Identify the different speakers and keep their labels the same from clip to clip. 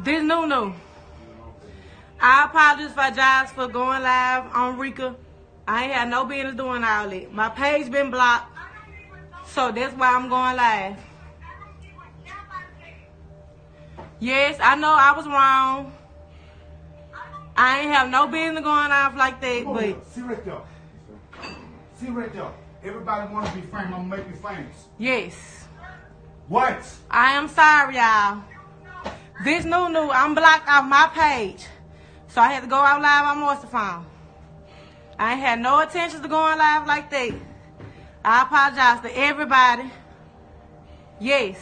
Speaker 1: This no. I apologize for going live on Rika. I ain't had no business doing all that. My page been blocked, so that's why I'm going live. Yes, I know I was wrong. I ain't have no business going off like that, but...
Speaker 2: See right there. See right there. Everybody want to be famous. I'm going to make you famous.
Speaker 1: Yes.
Speaker 2: What?
Speaker 1: I am sorry, y'all. This new, I'm blocked off my page. So I had to go out live on Moisture Phone. I ain't had no intentions of going live like that. I apologize to everybody. Yes.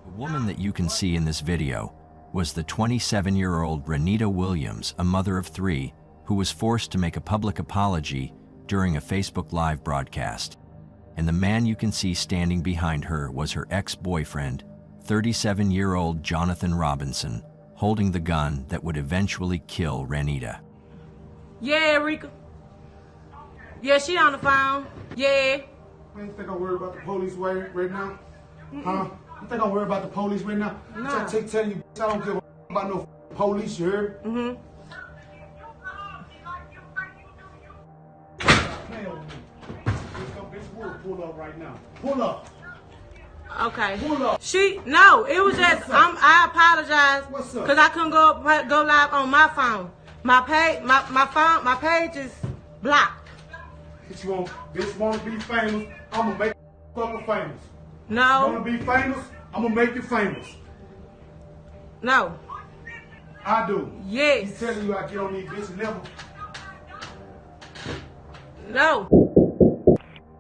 Speaker 3: The woman that you can see in this video was the 27-year-old Ranita Williams, a mother of 3, who was forced to make a public apology during a Facebook Live broadcast. And the man you can see standing behind her was her ex-boyfriend, 37-year-old Jonathan Robinson, holding the gun that would eventually kill Ranita.
Speaker 1: Yeah, Rika. Yeah, she on the phone. Yeah.
Speaker 2: I ain't think I'm worried about the police right now. Huh? You think I'm worried about the police right now?
Speaker 1: No.
Speaker 2: I keep telling you, I don't give a about no police, you heard? Pull up right now. Pull up.
Speaker 1: Okay.
Speaker 2: Pull up.
Speaker 1: No, it was just, I apologize.
Speaker 2: What's up?
Speaker 1: Because I couldn't go live on my phone. My page is blocked.
Speaker 2: Bitch want to be famous, I'm going to make you fucking famous.
Speaker 1: No.
Speaker 2: You want to be famous, I'm going to make you famous.
Speaker 1: No.
Speaker 2: I do.
Speaker 1: Yes.
Speaker 2: He's telling you I get on these bitch level.
Speaker 1: No.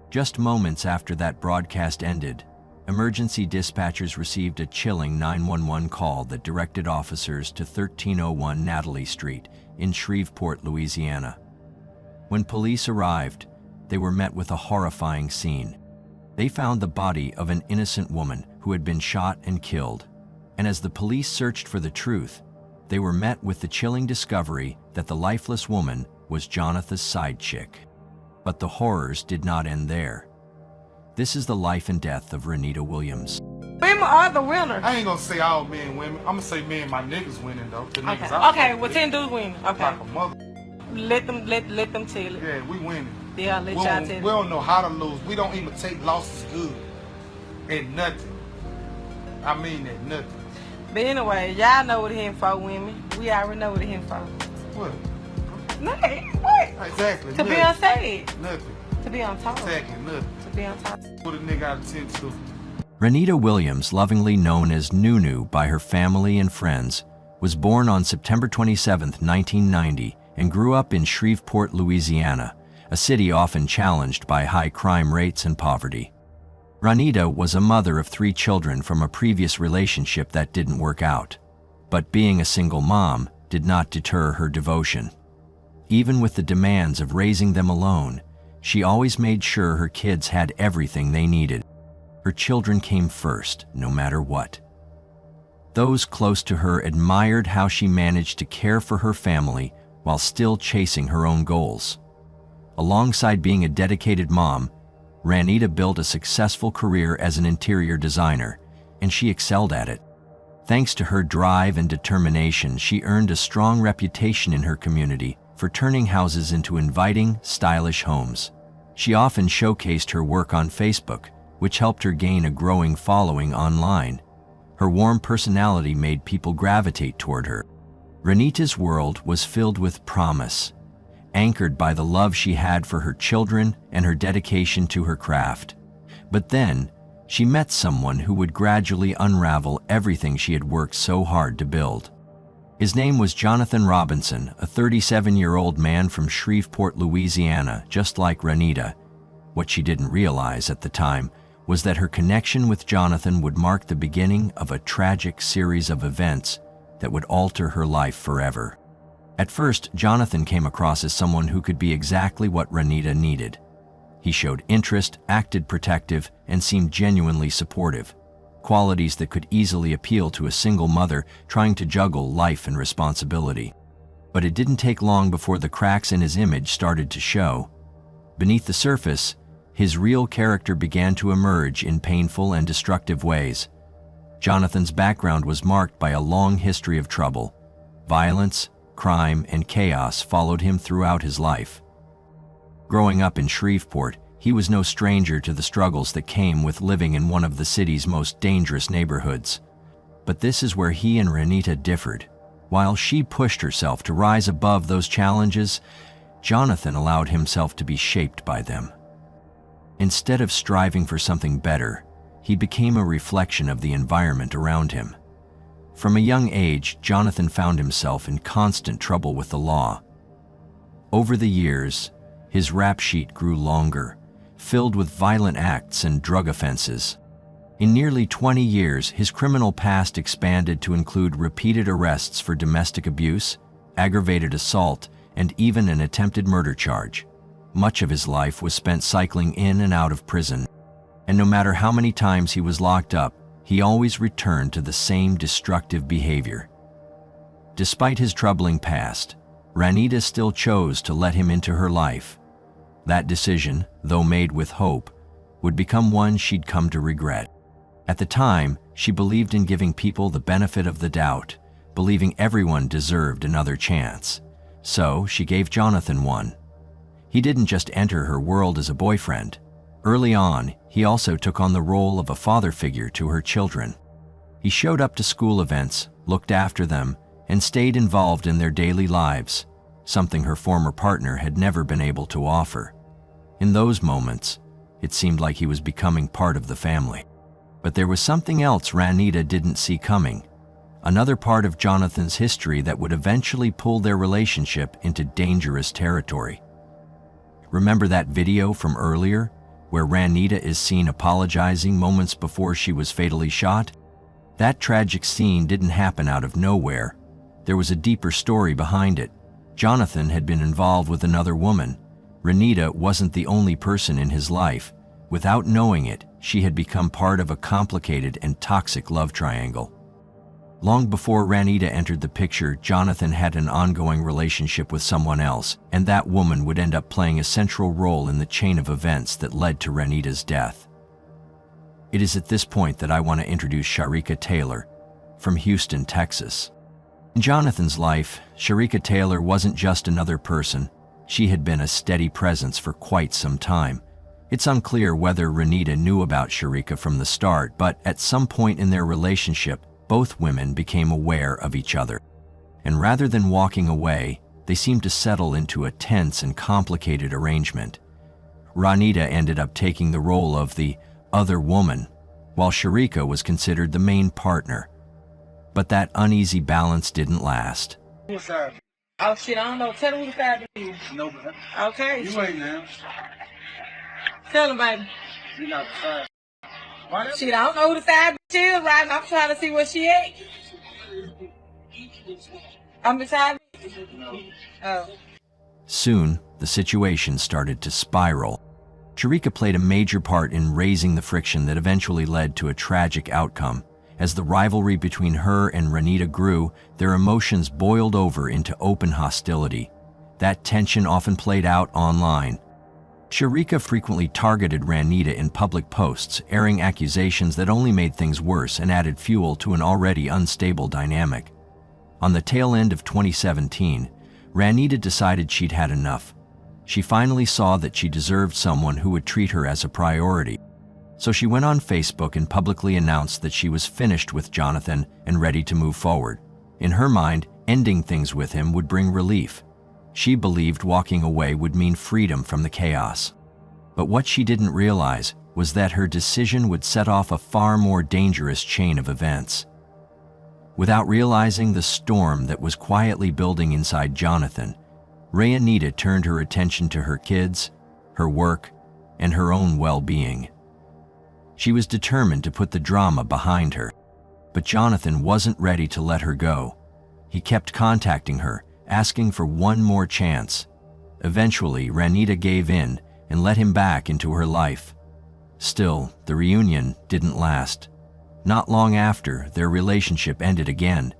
Speaker 3: Just moments after that broadcast ended, emergency dispatchers received a chilling 911 call that directed officers to 1301 Natalie Street in Shreveport, Louisiana. When police arrived, they were met with a horrifying scene. They found the body of an innocent woman who had been shot and killed. And as the police searched for the truth, they were met with the chilling discovery that the lifeless woman was Jonathan's side chick. But the horrors did not end there. This is the life and death of Ranita Williams.
Speaker 1: Women are the winners.
Speaker 2: I ain't gonna say all men and women. I'm gonna say me and my niggas winning though. The niggas
Speaker 1: Okay.
Speaker 2: out
Speaker 1: Okay,
Speaker 2: there,
Speaker 1: well,
Speaker 2: bitch.
Speaker 1: 10 dudes winning. Okay.
Speaker 2: Like a mother.
Speaker 1: Let them tell it.
Speaker 2: Yeah, we winning.
Speaker 1: Yeah, let
Speaker 2: We
Speaker 1: y'all
Speaker 2: don't,
Speaker 1: tell
Speaker 2: we
Speaker 1: it.
Speaker 2: don't know how to lose. We don't even take losses good. And nothing. I mean that, nothing.
Speaker 1: But anyway, y'all know what it here for, women. We already know what it here for.
Speaker 2: What?
Speaker 1: Nothing. What?
Speaker 2: Exactly.
Speaker 1: To be unsaid.
Speaker 2: Nothing.
Speaker 1: To be on top.
Speaker 2: Exactly, nothing.
Speaker 1: To be on top.
Speaker 2: Put a nigga out of 10 to.
Speaker 3: Ranita Williams, lovingly known as Nunu by her family and friends, was born on September 27, 1990, and grew up in Shreveport, Louisiana, a city often challenged by high crime rates and poverty. Ranita was a mother of 3 children from a previous relationship that didn't work out, but being a single mom did not deter her devotion. Even with the demands of raising them alone, she always made sure her kids had everything they needed. Her children came first, no matter what. Those close to her admired how she managed to care for her family while still chasing her own goals. Alongside being a dedicated mom, Ranita built a successful career as an interior designer, and she excelled at it. Thanks to her drive and determination, she earned a strong reputation in her community for turning houses into inviting, stylish homes. She often showcased her work on Facebook, which helped her gain a growing following online. Her warm personality made people gravitate toward her. Ranita's world was filled with promise, anchored by the love she had for her children and her dedication to her craft. But then, she met someone who would gradually unravel everything she had worked so hard to build. His name was Jonathan Robinson, a 37-year-old man from Shreveport, Louisiana, just like Ranita. What she didn't realize at the time was that her connection with Jonathan would mark the beginning of a tragic series of events that would alter her life forever. At first, Jonathan came across as someone who could be exactly what Ranita needed. He showed interest, acted protective, and seemed genuinely supportive, qualities that could easily appeal to a single mother trying to juggle life and responsibility. But it didn't take long before the cracks in his image started to show. Beneath the surface, his real character began to emerge in painful and destructive ways. Jonathan's background was marked by a long history of trouble. Violence, crime, and chaos followed him throughout his life. Growing up in Shreveport, he was no stranger to the struggles that came with living in one of the city's most dangerous neighborhoods. But this is where he and Ranita differed. While she pushed herself to rise above those challenges, Jonathan allowed himself to be shaped by them. Instead of striving for something better, he became a reflection of the environment around him. From a young age, Jonathan found himself in constant trouble with the law. Over the years, his rap sheet grew longer, filled with violent acts and drug offenses. In nearly 20 years, his criminal past expanded to include repeated arrests for domestic abuse, aggravated assault, and even an attempted murder charge. Much of his life was spent cycling in and out of prison, and no matter how many times he was locked up, he always returned to the same destructive behavior. Despite his troubling past, Ranita still chose to let him into her life. That decision, though made with hope, would become one she'd come to regret. At the time, she believed in giving people the benefit of the doubt, believing everyone deserved another chance. So she gave Jonathan one. He didn't just enter her world as a boyfriend. Early on, he also took on the role of a father figure to her children. He showed up to school events, looked after them, and stayed involved in their daily lives, something her former partner had never been able to offer. In those moments, it seemed like he was becoming part of the family. But there was something else Ranita didn't see coming, another part of Jonathan's history that would eventually pull their relationship into dangerous territory. Remember that video from earlier, where Ranita is seen apologizing moments before she was fatally shot? That tragic scene didn't happen out of nowhere. There was a deeper story behind it. Jonathan had been involved with another woman. Ranita wasn't the only person in his life. Without knowing it, she had become part of a complicated and toxic love triangle. Long before Ranita entered the picture, Jonathan had an ongoing relationship with someone else, and that woman would end up playing a central role in the chain of events that led to Ranita's death. It is at this point that I want to introduce Sharika Taylor from Houston, Texas. In Jonathan's life, Sharika Taylor wasn't just another person. She had been a steady presence for quite some time. It's unclear whether Ranita knew about Sharika from the start, but at some point in their relationship, both women became aware of each other. And rather than walking away, they seemed to settle into a tense and complicated arrangement. Ranita ended up taking the role of the other woman, while Sharika was considered the main partner. But that uneasy balance didn't last.
Speaker 1: Oh shit, I don't know. Tell him who the side is. No, man. Okay. You ain't now. Tell him, baby. You not the side. Shit, I don't know who the side is right now. I'm trying to see where she at. I'm beside me. Oh.
Speaker 3: Soon, the situation started to spiral. Sharika played a major part in raising the friction that eventually led to a tragic outcome. As the rivalry between her and Ranita grew, their emotions boiled over into open hostility. That tension often played out online. Sharika frequently targeted Ranita in public posts, airing accusations that only made things worse and added fuel to an already unstable dynamic. On the tail end of 2017, Ranita decided she'd had enough. She finally saw that she deserved someone who would treat her as a priority. So she went on Facebook and publicly announced that she was finished with Jonathan and ready to move forward. In her mind, ending things with him would bring relief. She believed walking away would mean freedom from the chaos. But what she didn't realize was that her decision would set off a far more dangerous chain of events. Without realizing the storm that was quietly building inside Jonathan, Ranita turned her attention to her kids, her work, and her own well-being. She was determined to put the drama behind her, but Jonathan wasn't ready to let her go. He kept contacting her, asking for one more chance. Eventually, Ranita gave in and let him back into her life. Still, the reunion didn't last. Not long after, their relationship ended again,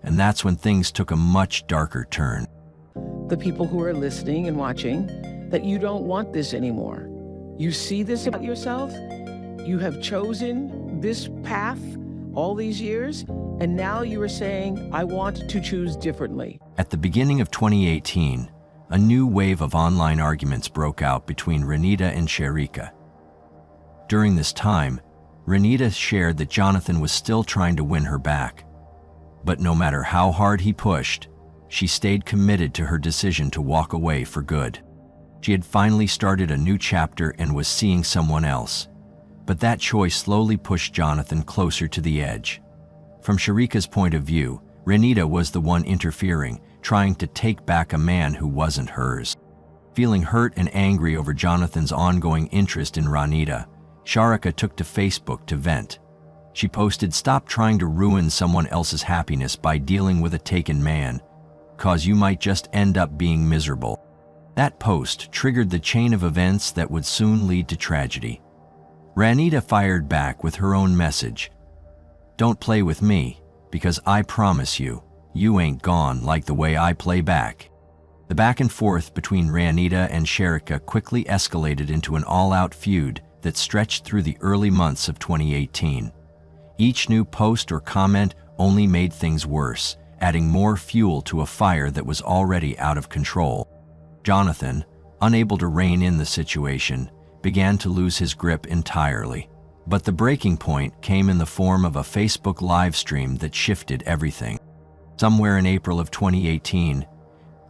Speaker 3: and that's when things took a much darker turn.
Speaker 4: The people who are listening and watching, that you don't want this anymore. You see this about yourself? You have chosen this path all these years, and now you are saying, I want to choose differently.
Speaker 3: At the beginning of 2018, a new wave of online arguments broke out between Ranita and Sharika. During this time, Ranita shared that Jonathan was still trying to win her back. But no matter how hard he pushed, she stayed committed to her decision to walk away for good. She had finally started a new chapter and was seeing someone else. But that choice slowly pushed Jonathan closer to the edge. From Sharika's point of view, Ranita was the one interfering, trying to take back a man who wasn't hers. Feeling hurt and angry over Jonathan's ongoing interest in Ranita, Sharika took to Facebook to vent. She posted, "Stop trying to ruin someone else's happiness by dealing with a taken man, 'cause you might just end up being miserable." That post triggered the chain of events that would soon lead to tragedy. Ranita fired back with her own message. "Don't play with me, because I promise you, you ain't gone like the way I play back." The back and forth between Ranita and Sharika quickly escalated into an all-out feud that stretched through the early months of 2018. Each new post or comment only made things worse, adding more fuel to a fire that was already out of control. Jonathan, unable to rein in the situation, began to lose his grip entirely. But the breaking point came in the form of a Facebook live stream that shifted everything. Somewhere in April of 2018,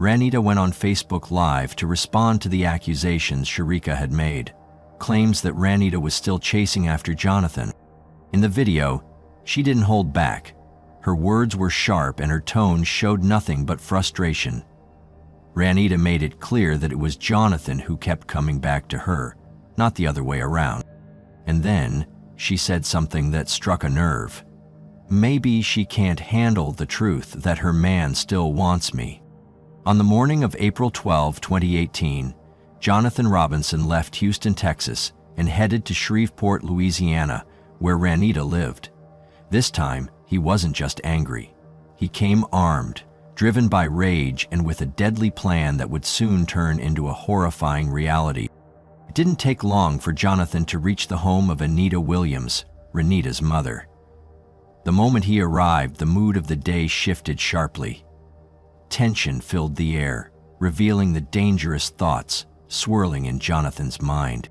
Speaker 3: Ranita went on Facebook Live to respond to the accusations Sharika had made, claims that Ranita was still chasing after Jonathan. In the video, she didn't hold back. Her words were sharp and her tone showed nothing but frustration. Ranita made it clear that it was Jonathan who kept coming back to her, not the other way around. And then she said something that struck a nerve. "Maybe she can't handle the truth that her man still wants me." On the morning of April 12, 2018, Jonathan Robinson left Houston, Texas, and headed to Shreveport, Louisiana, where Ranita lived. This time, he wasn't just angry. He came armed, driven by rage and with a deadly plan that would soon turn into a horrifying reality. It didn't take long for Jonathan to reach the home of Anita Williams, Ranita's mother. The moment he arrived, the mood of the day shifted sharply. Tension filled the air, revealing the dangerous thoughts swirling in Jonathan's mind.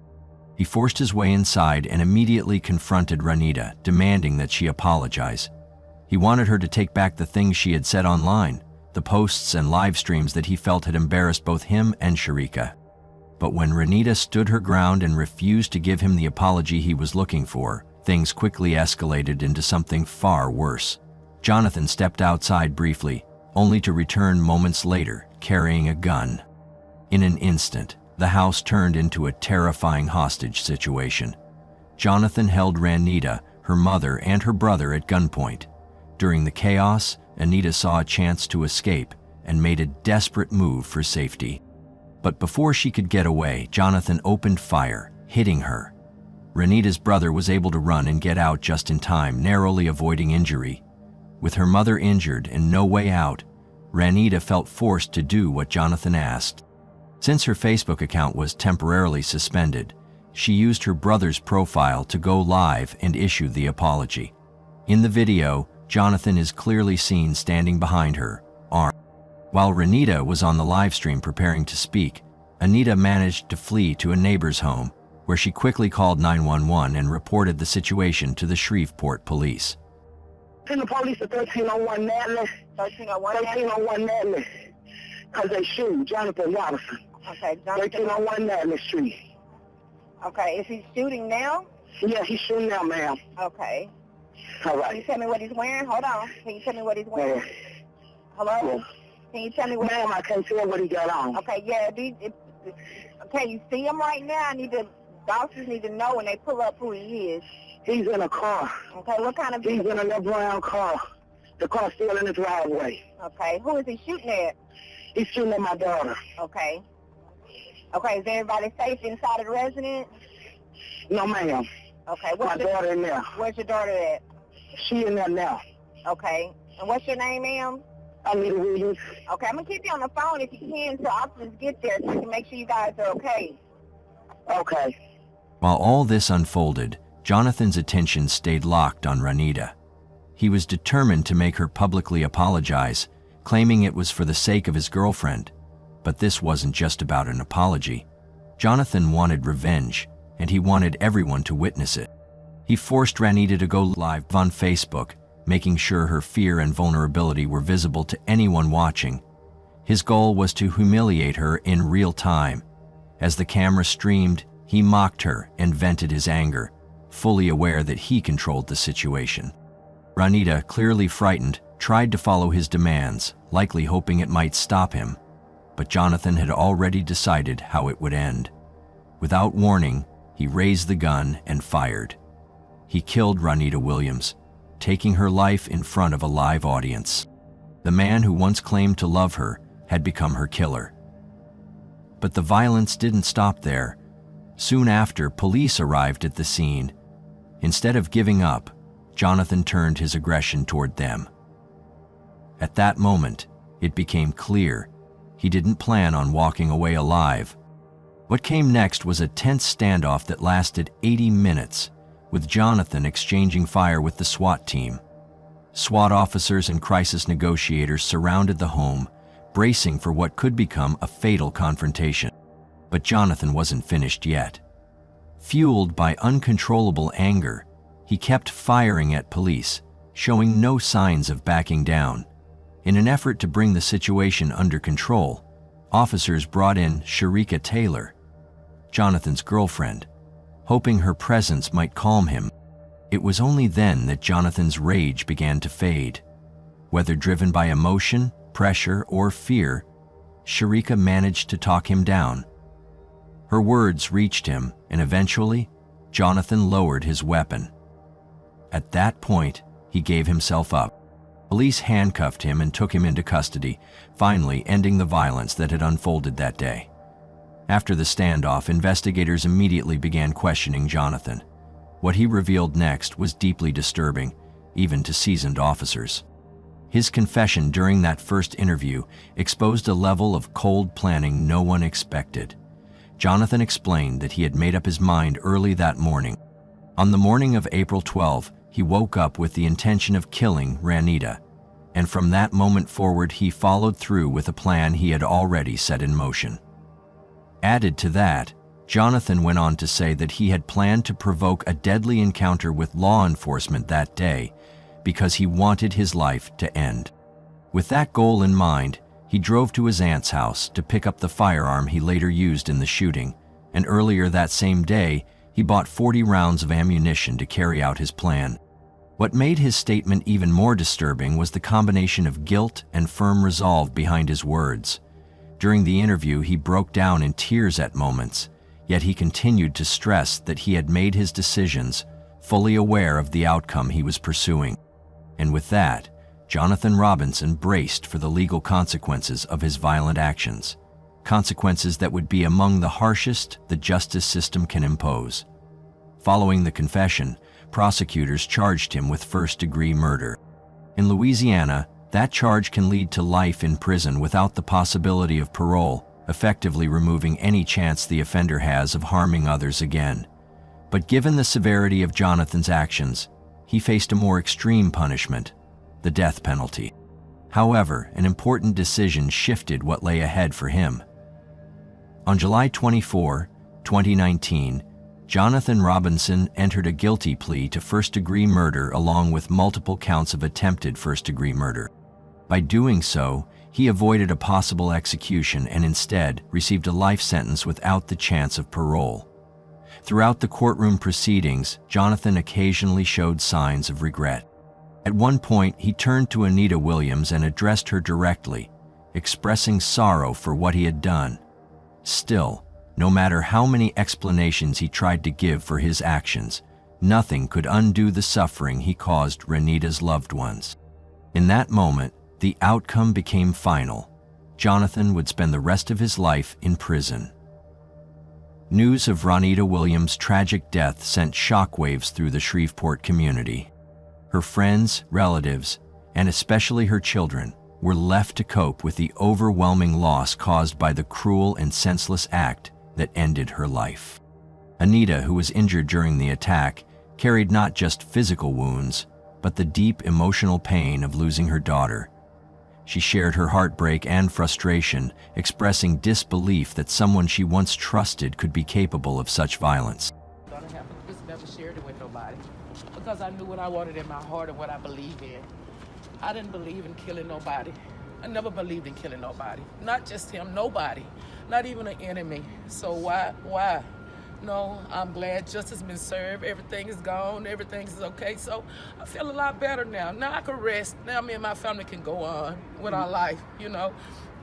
Speaker 3: He forced his way inside and immediately confronted Ranita, demanding that she apologize. He wanted her to take back the things she had said online, the posts and live streams that he felt had embarrassed both him and Sharika. But when Ranita stood her ground and refused to give him the apology he was looking for, things quickly escalated into something far worse. Jonathan stepped outside briefly, only to return moments later, carrying a gun. In an instant, the house turned into a terrifying hostage situation. Jonathan held Ranita, her mother, and her brother at gunpoint. During the chaos, Anita saw a chance to escape and made a desperate move for safety. But before she could get away, Jonathan opened fire, hitting her. Ranita's brother was able to run and get out just in time, narrowly avoiding injury. With her mother injured and no way out, Ranita felt forced to do what Jonathan asked. Since her Facebook account was temporarily suspended, she used her brother's profile to go live and issue the apology. In the video, Jonathan is clearly seen standing behind her, armed. While Ranita was on the live stream preparing to speak, Anita managed to flee to a neighbor's home, where she quickly called 911 and reported the situation to the Shreveport police.
Speaker 5: Send the police to 1301 Natalie. 1301 Natalie. Because they shoot Jonathan Robinson.
Speaker 6: Okay, Jonathan.
Speaker 5: 1301 Natalie Street.
Speaker 6: Okay, is he shooting now?
Speaker 5: Yeah, he's shooting now, ma'am.
Speaker 6: Okay.
Speaker 5: All
Speaker 6: Can you
Speaker 5: right.
Speaker 6: tell me what he's wearing? Hold on. Can you tell me what he's wearing? Hello?
Speaker 5: Yeah.
Speaker 6: Can you tell me what?
Speaker 5: Ma'am, I can't tell what he got on.
Speaker 6: Okay, yeah. Can you see him right now? Bosses need to know when they pull up who he is.
Speaker 5: He's in a car.
Speaker 6: Okay, what kind of
Speaker 5: He's
Speaker 6: vehicle?
Speaker 5: in a little brown car. The car's still in the driveway.
Speaker 6: Okay, who is he shooting at?
Speaker 5: He's shooting at my daughter.
Speaker 6: Okay. Okay, is everybody safe inside of the residence?
Speaker 5: No, ma'am.
Speaker 6: Okay,
Speaker 5: My daughter in there.
Speaker 6: where's your daughter at?
Speaker 5: She in there now.
Speaker 6: Okay, and what's your name, ma'am?
Speaker 5: Anita Williams.
Speaker 6: Okay, I'm going to keep you on the phone if you can so officers get there so we can make sure you guys are okay.
Speaker 5: Okay.
Speaker 3: While all this unfolded, Jonathan's attention stayed locked on Ranita. He was determined to make her publicly apologize, claiming it was for the sake of his girlfriend. But this wasn't just about an apology. Jonathan wanted revenge, and he wanted everyone to witness it. He forced Ranita to go live on Facebook, making sure her fear and vulnerability were visible to anyone watching. His goal was to humiliate her in real time. As the camera streamed, he mocked her and vented his anger, fully aware that he controlled the situation. Ranita, clearly frightened, tried to follow his demands, likely hoping it might stop him. But Jonathan had already decided how it would end. Without warning, he raised the gun and fired. He killed Ranita Williams, taking her life in front of a live audience. The man who once claimed to love her had become her killer. But the violence didn't stop there. Soon after, police arrived at the scene. Instead of giving up, Jonathan turned his aggression toward them. At that moment, it became clear he didn't plan on walking away alive. What came next was a tense standoff that lasted 80 minutes, with Jonathan exchanging fire with the SWAT team. SWAT officers and crisis negotiators surrounded the home, bracing for what could become a fatal confrontation. But Jonathan wasn't finished yet. Fueled by uncontrollable anger, he kept firing at police, showing no signs of backing down. In an effort to bring the situation under control, officers brought in Sharika Taylor, Jonathan's girlfriend, hoping her presence might calm him. It was only then that Jonathan's rage began to fade. Whether driven by emotion, pressure, or fear, Sharika managed to talk him down. Her words reached him, and eventually, Jonathan lowered his weapon. At that point, he gave himself up. Police handcuffed him and took him into custody, finally ending the violence that had unfolded that day. After the standoff, investigators immediately began questioning Jonathan. What he revealed next was deeply disturbing, even to seasoned officers. His confession during that first interview exposed a level of cold planning no one expected. Jonathan explained that he had made up his mind early that morning. On the morning of April 12, he woke up with the intention of killing Ranita, and from that moment forward he followed through with a plan he had already set in motion. Added to that, Jonathan went on to say that he had planned to provoke a deadly encounter with law enforcement that day because he wanted his life to end. With that goal in mind, he drove to his aunt's house to pick up the firearm he later used in the shooting, and earlier that same day, he bought 40 rounds of ammunition to carry out his plan. What made his statement even more disturbing was the combination of guilt and firm resolve behind his words. During the interview, he broke down in tears at moments, yet he continued to stress that he had made his decisions, fully aware of the outcome he was pursuing. And with that, Jonathan Robinson braced for the legal consequences of his violent actions, consequences that would be among the harshest the justice system can impose. Following the confession, prosecutors charged him with first-degree murder. In Louisiana, that charge can lead to life in prison without the possibility of parole, effectively removing any chance the offender has of harming others again. But given the severity of Jonathan's actions, he faced a more extreme punishment, the death penalty. However, an important decision shifted what lay ahead for him. On July 24, 2019, Jonathan Robinson entered a guilty plea to first-degree murder along with multiple counts of attempted first-degree murder. By doing so, he avoided a possible execution and instead received a life sentence without the chance of parole. Throughout the courtroom proceedings, Jonathan occasionally showed signs of regret. At one point, he turned to Ranita Williams and addressed her directly, expressing sorrow for what he had done. Still, no matter how many explanations he tried to give for his actions, nothing could undo the suffering he caused Ranita's loved ones. In that moment, the outcome became final. Jonathan would spend the rest of his life in prison. News of Ranita Williams' tragic death sent shockwaves through the Shreveport community. Her friends, relatives, and especially her children were left to cope with the overwhelming loss caused by the cruel and senseless act that ended her life. Ranita, who was injured during the attack, carried not just physical wounds, but the deep emotional pain of losing her daughter. She shared her heartbreak and frustration, expressing disbelief that someone she once trusted could be capable of such violence.
Speaker 4: Gonna happen. Just never shared it with nobody because I knew what I wanted in my heart and what I believed in. I didn't believe in killing nobody. I never believed in killing nobody. Not just him, nobody. Not even an enemy. So why? No, I'm glad justice has been served. Everything is gone. Everything is okay. So I feel a lot better now. Now I can rest. Now me and my family can go on with our life, you know.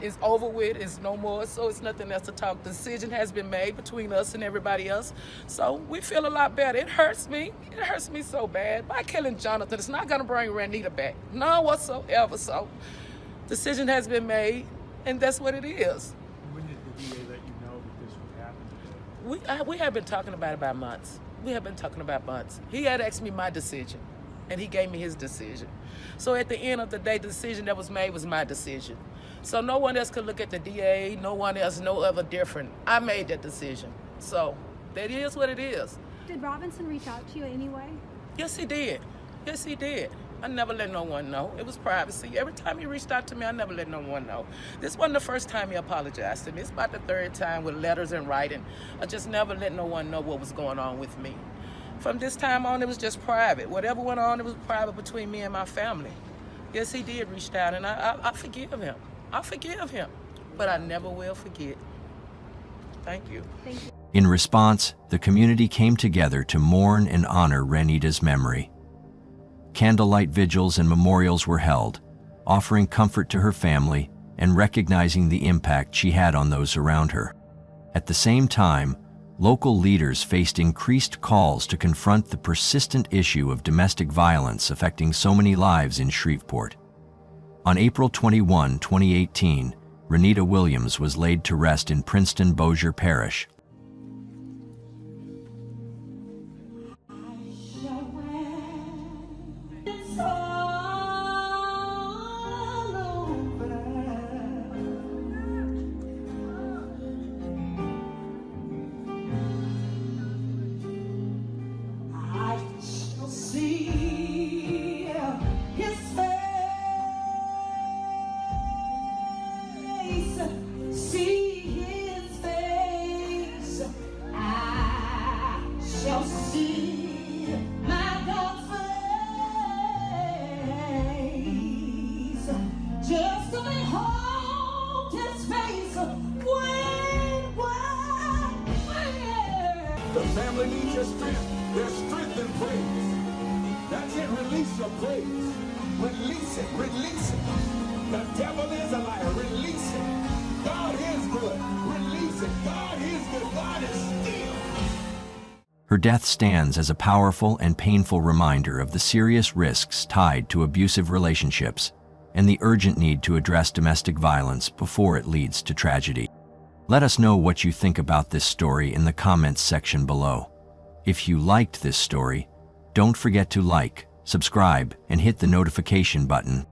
Speaker 4: It's over with. It's no more. So it's nothing else to talk. The decision has been made between us and everybody else. So we feel a lot better. It hurts me. It hurts me so bad. By killing Jonathan, it's not going to bring Ranita back. None whatsoever. So decision has been made, and that's what it is.
Speaker 7: When did the DA let you know that this would happen?
Speaker 4: We have been talking about it about months. We have been talking about months. He had asked me my decision, and he gave me his decision. So at the end of the day, the decision that was made was my decision. So no one else could look at the DA, no one else, no other different. I made that decision. So that is what it is.
Speaker 8: Did Robinson reach out to you anyway?
Speaker 4: Yes, he did. Yes, he did. I never let no one know. It was privacy. Every time he reached out to me, I never let no one know. This wasn't the first time he apologized to me. It's about the third time with letters and writing. I just never let no one know what was going on with me. From this time on, it was just private. Whatever went on, it was private between me and my family. Yes, he did reach out, and I forgive him. I forgive him, but I never will forget. Thank you.
Speaker 8: Thank you.
Speaker 3: In response, the community came together to mourn and honor Ranita's memory. Candlelight vigils and memorials were held, offering comfort to her family and recognizing the impact she had on those around her. At the same time, local leaders faced increased calls to confront the persistent issue of domestic violence affecting so many lives in Shreveport. On April 21, 2018, Ranita Williams was laid to rest in Princeton-Bossier Parish.
Speaker 9: The family needs your strength. There's strength in praise. That's it. Release your praise. Release it. Release it. The devil is a liar. Release it. God is good. Release it. God is good. God is still.
Speaker 3: Her death stands as a powerful and painful reminder of the serious risks tied to abusive relationships and the urgent need to address domestic violence before it leads to tragedy. Let us know what you think about this story in the comments section below. If you liked this story, don't forget to like, subscribe, and hit the notification button